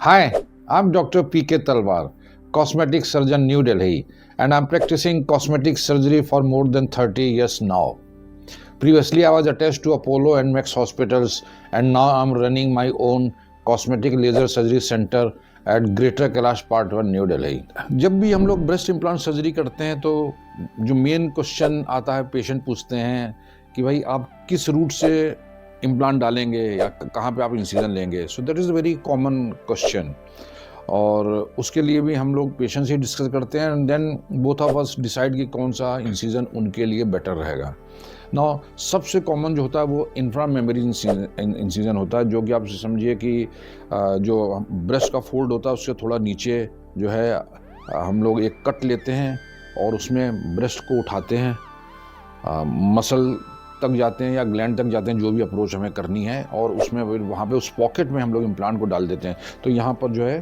Hi, I'm Dr. P.K. Talwar, cosmetic surgeon, New Delhi, and I'm practicing cosmetic surgery for more than 30 years now. Previously, I was attached to Apollo and Max hospitals, and now I'm running my own cosmetic laser surgery center at Greater Kailash Part 1, New Delhi. जब भी हम लोग breast implant surgery करते हैं तो जो main question आता है, पेशेंट पूछते हैं कि भाई आप किस रूट से इम्प्लांट डालेंगे या कहाँ पे आप इंसिजन लेंगे. So that is a very common question, और उसके लिए भी हम लोग पेशेंट से डिस्कस करते हैं and then both of us decide कि कौन सा इंसिजन उनके लिए बेटर रहेगा. नाउ सबसे कॉमन जो होता है वो इंफ्रा मेमोरी इंसिजन होता है, जो कि आप समझिए कि जो ब्रेस्ट का फोल्ड होता है उससे थोड़ा नीचे जो है हम लोग एक कट लेते हैं और उसमें ब्रेस्ट को उठाते हैं, मसल तक जाते हैं या ग्लैंड तक जाते हैं, जो भी अप्रोच हमें करनी है, और उसमें वहाँ पे उस पॉकेट में हम लोग इम्प्लांट को डाल देते हैं. तो यहाँ पर जो है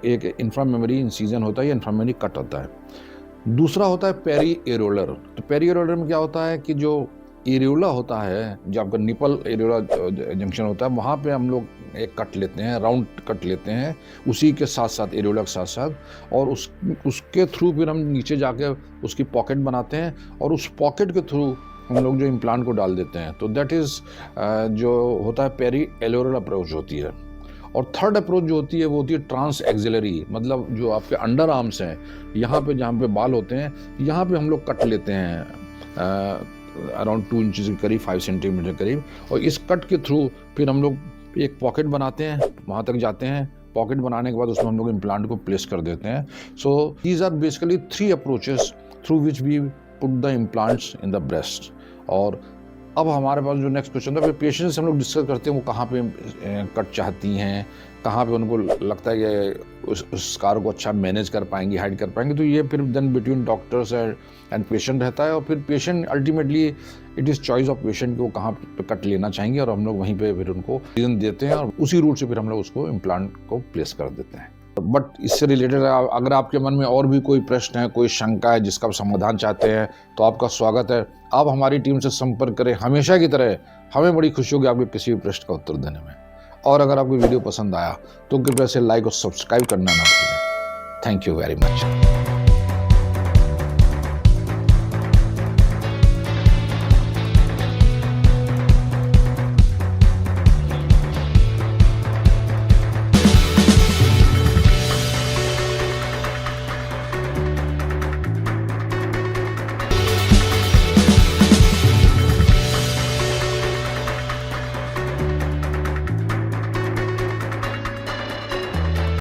एक इंफ्रा मेमोरी इंसिजन होता है या इंफ्रा मेमोरी कट होता है. दूसरा होता है पेरी एरोलर. तो पेरी एरोलर में क्या होता है कि जो एरियोला होता है, जो आपका निपल एरियोला जंक्शन होता है, वहाँ पे हम लोग एक कट लेते हैं, राउंड कट लेते हैं उसी के साथ साथ, एरियोला के साथ साथ, और उसके थ्रू फिर हम नीचे जाके उसकी पॉकेट बनाते हैं और उस पॉकेट के थ्रू हम लोग जो इम्प्लांट को डाल देते हैं. तो दैट इज़ जो होता है पेरी एलोरल अप्रोच होती है. और थर्ड अप्रोच जो होती है वो होती है ट्रांस एक्सिलरी, मतलब जो आपके अंडर आर्म्स हैं, यहाँ पे जहाँ पे बाल होते हैं, यहाँ पे हम लोग कट लेते हैं अराउंड 2 इंचज़ के करीब, 5 सेंटीमीटर करीब, और इस कट के थ्रू फिर हम लोग एक पॉकेट बनाते हैं, वहाँ तक जाते हैं. पॉकेट बनाने के बाद उसमें हम लोग इम्प्लांट को प्लेस कर देते हैं. So these are basically 3 approaches through which we put the implants in the breast. और अब हमारे पास जो नेक्स्ट क्वेश्चन था, फिर पेशेंट से हम लोग डिस्कस करते हैं वो कहाँ पे कट चाहती हैं, कहाँ पे उनको लगता है कि उस स्कार को अच्छा मैनेज कर पाएंगी, हाइड कर पाएंगे. तो ये फिर then between doctors and patient रहता है, और फिर patient ultimately it is choice of patient कि वो कहाँ पे कट लेना चाहेंगे, और हम लोग वहीं पे फिर उनको डिसीजन देते हैं और उसी रूट से फिर हम लोग उसको इम्प्लांट को प्लेस कर देते हैं. बट इससे रिलेटेड अगर आपके मन में और भी कोई प्रश्न है, कोई शंका है जिसका आप समाधान चाहते हैं, तो आपका स्वागत है. आप हमारी टीम से संपर्क करें. हमेशा की तरह हमें बड़ी खुशी होगी आपके किसी भी प्रश्न का उत्तर देने में. और अगर आपको वीडियो पसंद आया तो कृपया से लाइक और सब्सक्राइब करना ना भूलें. Thank you very much.